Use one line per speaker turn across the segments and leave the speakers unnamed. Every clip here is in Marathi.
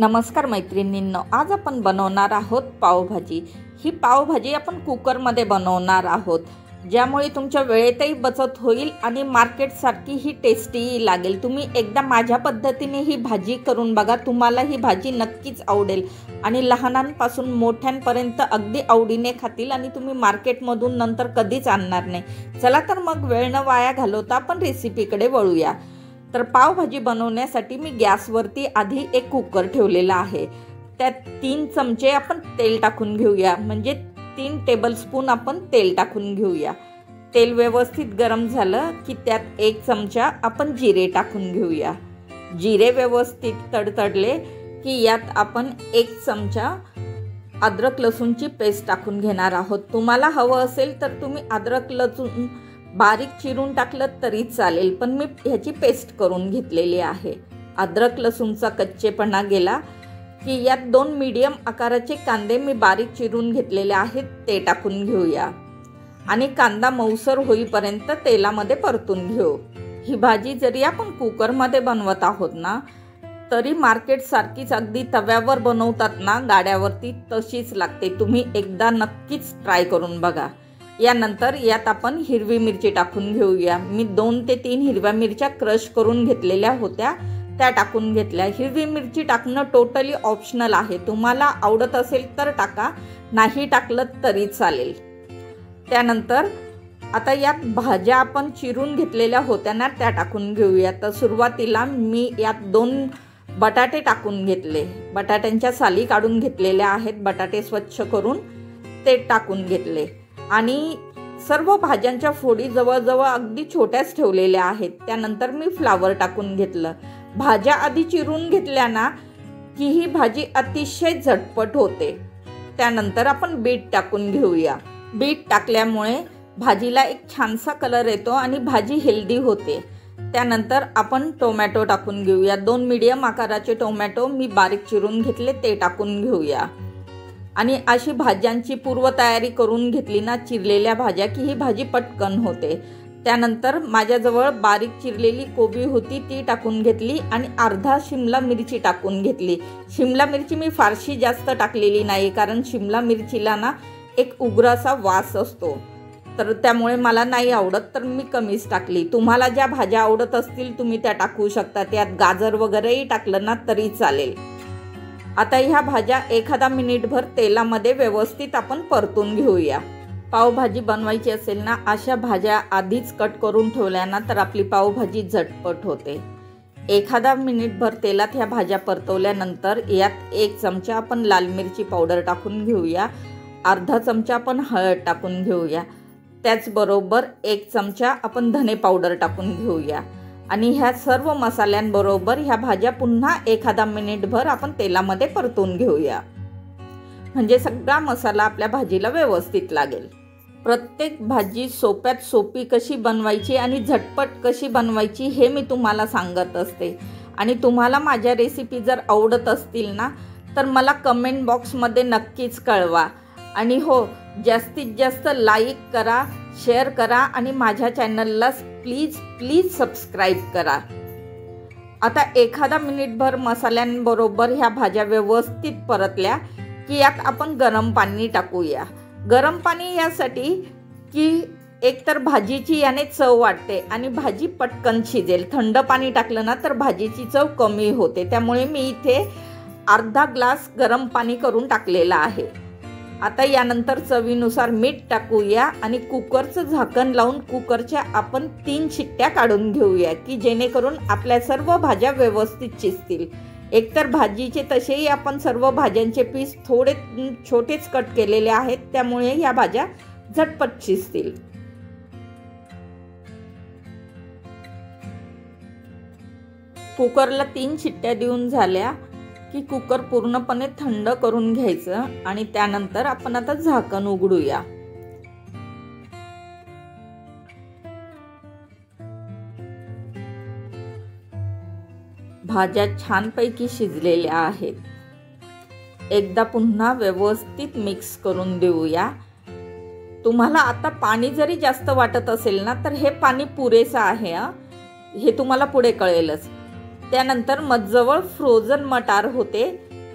नमस्कार मैत्रिणींनो, आज आपण बनवणार आहोत पावभाजी। ही पावभाजी आपण कुकरमध्ये बनवणार आहोत, ज्यामुळे तुमच्या वेळेतही बचत होईल आणि मार्केटसारखी ही टेस्टी लागेल। तुम्ही एकदा माझ्या पद्धतीने ही भाजी करून बघा, तुम्हाला ही भाजी नक्कीच आवडेल आणि लहानांपासून मोठ्यांपर्यंत अगदी आवडीने खातील आणि तुम्ही मार्केटमधून नंतर कधीच आणणार नाही। चला तर मग वेळ न वाया घालवता आपण रेसिपीकडे वळूया। तर पावभाजी बनवण्यासाठी मी गॅसवरती आधी एक कुकर ठेवलेला आहे। त्यात 3 चमचे आपण तेल टाकून घेऊया, म्हणजे 3 टेबलस्पून आपण तेल टाकून घेऊया। तेल व्यवस्थित गरम झालं की त्यात 1 चमचा आपण जिरे टाकून घेऊया। जिरे व्यवस्थित तडतडले की यात आपण 1 चमचा अद्रक लसूणची पेस्ट टाकून घेणार आहोत। तुम्हाला हवं असेल तर तुम्ही अद्रक लसूण बारीक चिरून टाकलं तरी चालेल, पण मी ह्याची पेस्ट करून घेतलेली आहे। अद्रक लसूणचा कच्चेपणा गेला की यात 2 मीडियम आकाराचे कांदे मी बारीक चिरून घेतलेले आहेत, ते टाकून घेऊया आणि कांदा मऊसर होईपर्यंत तेलामध्ये परतून घेऊ। ही भाजी जरी आपण कुकरमध्ये बनवत आहोत ना, तरी मार्केट सारखीच अगदी तव्यावर बनवतात ना गाड्यावरती, तशीच लागते। तुम्ही एकदा नक्कीच ट्राय करून बघा। यानंतर यात आपण हिरवी मिरची टाकून घेऊया। मी 2 ते 3 हिरव्या मिरच्या क्रश करून घेतलेल्या होत्या, त्या टाकून घेतल्या। हिरवी मिरची टाकणं टोटली ऑप्शनल आहे, तुम्हाला आवडत असेल तर टाका, नाही टाकलं तरी चालेल। त्यानंतर आता यात भाज्या आपण चिरून घेतलेल्या होत्या ना, त्या टाकून घेऊया। तर सुरुवातीला मी यात 2 बटाटे टाकून घेतले, बटाट्यांच्या साली काढून घेतलेल्या आहेत, बटाटे स्वच्छ करून ते टाकून घेतले आणि सर्व भाज्यांच्या फोडी जवळजवळ अगदी छोट्याच ठेवलेल्या आहेत। त्यानंतर मी फ्लावर टाकून घेतलं। भाज्या आधी चिरून घेतल्या ना की ही भाजी अतिशय झटपट होते। त्यानंतर आपण बीट टाकून घेऊया। बीट टाकल्यामुळे भाजीला एक छानसा कलर येतो आणि भाजी हेल्दी होते। त्यानंतर आपण टोमॅटो टाकून घेऊया। 2 मीडियम आकाराचे टोमॅटो मी बारीक चिरून घेतले, ते टाकून घेऊया आणि अशी भाज्यांची पूर्वतयारी करून घेतली ना, चिरलेल्या भाज्या, की ही भाजी पटकन होते। त्यानंतर माझ्याजवळ बारीक चिरलेली कोबी होती, ती टाकून घेतली आणि अर्धा शिमला मिरची टाकून घेतली। शिमला मिरची मी फारशी जास्त टाकलेली नाही, कारण शिमला मिरचीला ना एक उग्रसा वास असतो, तर त्यामुळे मला नाही आवडत, तर मी कमीच टाकली। तुम्हाला ज्या भाज्या आवडत असतील तुम्ही त्या टाकू शकता, त्यात गाजर वगैरेही टाकलं ना तरी चालेल। आता ह्या भाज्या एखादा मिनिटभर तेलामध्ये व्यवस्थित आपण परतून घेऊया। पावभाजी बनवायची असेल ना, अशा भाज्या आधीच कट करून ठेवल्या ना तर आपली पावभाजी झटपट होते। एखादा मिनिटभर तेलात ह्या भाज्या परतवल्यानंतर यात 1 चमचा आपण लाल मिरची पावडर टाकून घेऊया, अर्धा चमचा आपण हळद टाकून घेऊया, त्याचबरोबर 1 चमचा आपण धने पावडर टाकून घेऊया आणि ह्या सर्व मसाल्यांबरोबर ह्या भाज्या पुन्हा एखादा मिनिटभर आपण तेलामध्ये परतून घेऊया, म्हणजे सगळा मसाला आपल्या भाजीला व्यवस्थित लागेल। प्रत्येक भाजी सोप्यात सोपी कशी बनवायची आणि झटपट कशी बनवायची हे मी तुम्हाला सांगत असते आणि तुम्हाला माझ्या रेसिपी जर आवडत असतील ना तर मला कमेंट बॉक्समध्ये नक्कीच कळवा आणि हो, जास्तीत जास्त लाईक करा, शेअर करा आणि माझ्या चॅनलला प्लीज सबस्क्राईब करा। आता एखादा मिनिटभर मसाल्यांबरोबर ह्या भाज्या व्यवस्थित परतल्या की यात आपण गरम पाणी टाकूया। गरम पाणी यासाठी की एकतर भाजीची याने चव वाढते आणि भाजी पटकन शिजेल। थंड पाणी टाकलं ना तर भाजीची चव कमी होते, त्यामुळे मी इथे अर्धा ग्लास गरम पाणी करून टाकलेलं आहे। आता यानंतर चवीनुसार मीठ टाकूया आणि कुकरचं झाकण लावून कुकरच्या आपण 3 शिट्ट्या काढून घेऊया, की जेणेकरून आपल्या सर्व भाज्या व्यवस्थित शिजतील। एकतर भाजीचे तसेही आपण सर्व भाज्यांचे पीस थोडे छोटेच कट केलेले आहेत, त्यामुळे या भाज्या झटपट शिजतील। कुकरला 3 शिट्ट्या देऊन झाल्या की कुकर पूर्णपणे थंड करून घ्यायचं आणि त्यानंतर आपण आता झाकण उघडूया। भाज्या छानपैकी शिजलेल्या आहेत। एकदा पुन्हा व्यवस्थित मिक्स करून देऊया। तुम्हाला आता पाणी जरी जास्त वाटत असेल ना तर हे पाणी पुरेसं आहे, हे तुम्हाला पुढे कळेलच। त्यानंतर मजजवळ फ्रोझन मटार होते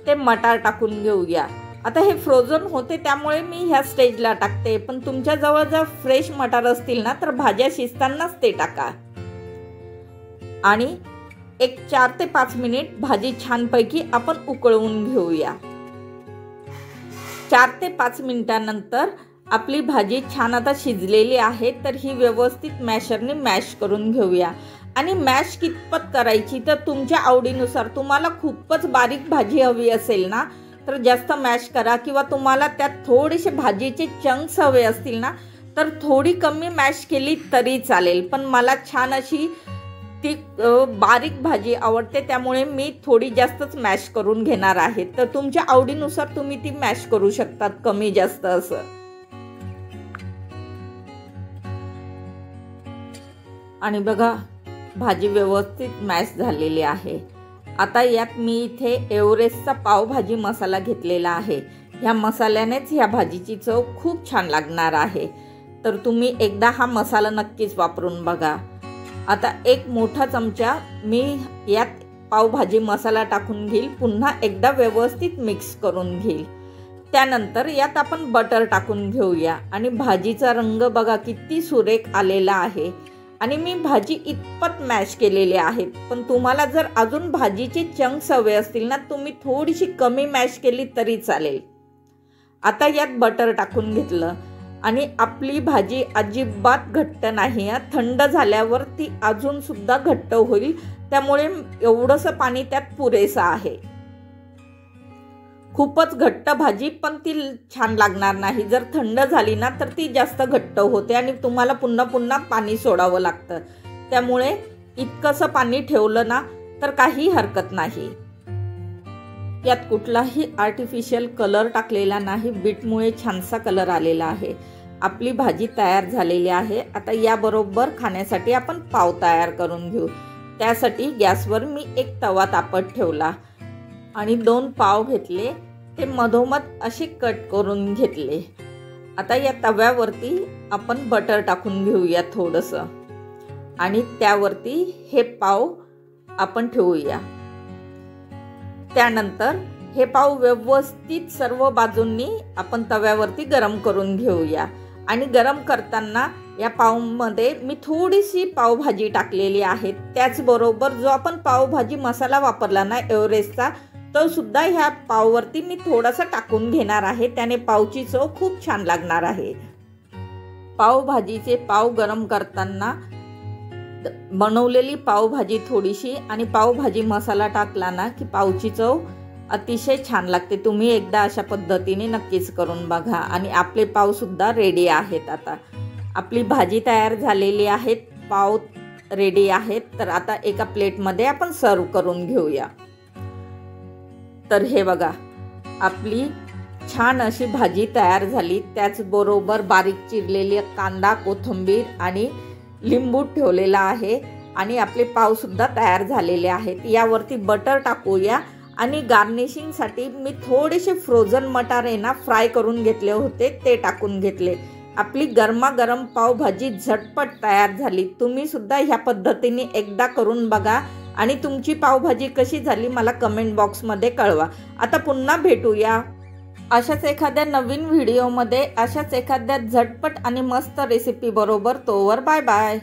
ते मटार टाकून घेऊया। आता हे फ्रोझन होते त्यामुळे मी ह्या स्टेजला टाकते, पण तुमच्या जवळ जर फ्रेश मटार असतील ना तर भाज्या शिजतानाच ते टाका। आणि एक 4 ते 5 मिनिट भाजी छानपैकी आपण उकळवून घेऊया। 4 ते 5 मिनिटांनंतर आपली भाजी छान आता शिजलेली आहे, तर ही व्यवस्थित मॅशरने मॅश करून घेऊया। आणि मॅश कितपत करायची तर तुमच्या आवडीनुसार, तुम्हाला खूपच बारीक भाजी हवी असेल ना तर जास्त मॅश करा, किंवा तुम्हाला त्यात थोडेसे भाजीचे चंक्स हवे असतील ना तर थोडी कमी मॅश केली तरी चालेल। पण मला छान अशी ती बारीक भाजी आवडते, त्यामुळे मी थोडी जास्तच मॅश करून घेणार आहे। तर तुमच्या आवडीनुसार तुम्ही ती मॅश करू शकतात, कमी जास्त असं। आणि बघा भाजी व्यवस्थित मॅश झालेली आहे। आता यात मी इथे एव्हरेस्टचा पावभाजी मसाला घेतलेला आहे। ह्या मसाल्यानेच ह्या भाजीची चव खूप छान लागणार आहे, तर तुम्ही एकदा हा मसाला नक्कीच वापरून बघा। आता एक मोठा चमचा मी यात पावभाजी मसाला टाकून घेईल, पुन्हा एकदा व्यवस्थित मिक्स करून घेईल। त्यानंतर यात आपण बटर टाकून घेऊया आणि भाजीचा रंग बघा किती सुरेख आलेला आहे। आणि मी भाजी इतपत मॅश केलेली आहे, पण तुम्हाला जर अजून भाजीचे चंक्स हवे असतील ना तुम्ही थोडीशी कमी मॅश केली तरी चालेल। आता यात बटर टाकून घेतलं आणि आपली भाजी अजिबात घट्ट नाही, थंड झाल्यावर ती अजून सुद्धा घट्ट होईल, त्यामुळे एवढंसं पाणी त्यात पुरेसं आहे। खूपच घट्ट भाजी पण ती छान लागणार नाही, जर थंड झाली ना तर ती जास्त घट्ट होते आणि तुम्हाला पुन्हा पुन्हा पाणी सोडावं लागतं। त्यामुळे इतकंसं पाणी ठेवलं ना तर काही हरकत नाही। यात कुठलाही आर्टिफिशियल कलर टाकलेला नाही, बीटमुळे छानसा कलर आलेला आहे। आपली भाजी तयार झालेली आहे। आता याबरोबर खाण्यासाठी आपण पाव तयार करून घेऊ। त्यासाठी गॅसवर मी एक तवा तापत ठेवला आणि 2 पाव घेतले, ते मधोमध असे कट करून घेतले। आता या तव्यावरती आपण बटर टाकून घेऊया थोडंसं आणि त्यावरती हे पाव आपण ठेवूया। त्यानंतर हे पाव व्यवस्थित सर्व बाजूंनी आपण तव्यावरती गरम करून घेऊया। आणि गरम करताना या पावमध्ये मी थोडीशी पावभाजी टाकलेली आहे। त्याचबरोबर जो आपण पावभाजी मसाला वापरला ना एव्हरेस्टचा, तो सुद्धा ह्या पाववरती मी थोडासा टाकून घेणार आहे, त्याने पावची चव खूप छान लागणार आहे। पावभाजीचे पाव गरम करताना बनवलेली पावभाजी थोडीशी आणि पावभाजी मसाला टाकला ना की पावची चव अतिशय छान लागते। तुम्ही एकदा अशा पद्धतीने नक्कीच करून बघा। आणि आपले पाव सुद्धा रेडी आहेत। आता आपली भाजी तयार झालेली आहे, पाव रेडी आहेत, तर आता एका प्लेटमध्ये आपण सर्व करून घेऊया। तर हे बघा आपली छान अशी भाजी तयार झाली। त्याचबरोबर बारीक चिरलेली कांदा, कोथिंबीर आणि लिंबू ठेवलेला आहे आणि आपले पाव सुद्धा तयार झालेले आहेत। यावरती बटर टाकूया आणि गार्निशिंगसाठी मी थोडेसे फ्रोझन मटार आहे ना फ्राय करून घेतले होते, ते टाकून घेतले। आपली गरमागरम पावभाजी झटपट तयार झाली। तुम्ही सुद्धा ह्या पद्धतीने एकदा करून बघा आणि तुमची पावभाजी कशी झाली मला कमेंट बॉक्समध्ये कळवा। आता पुन्हा भेटूया अशाच एखाद्या नवीन व्हिडिओमध्ये, अशाच एखाद्या झटपट आणि मस्त रेसिपी बरोबर। तोवर बाय बाय।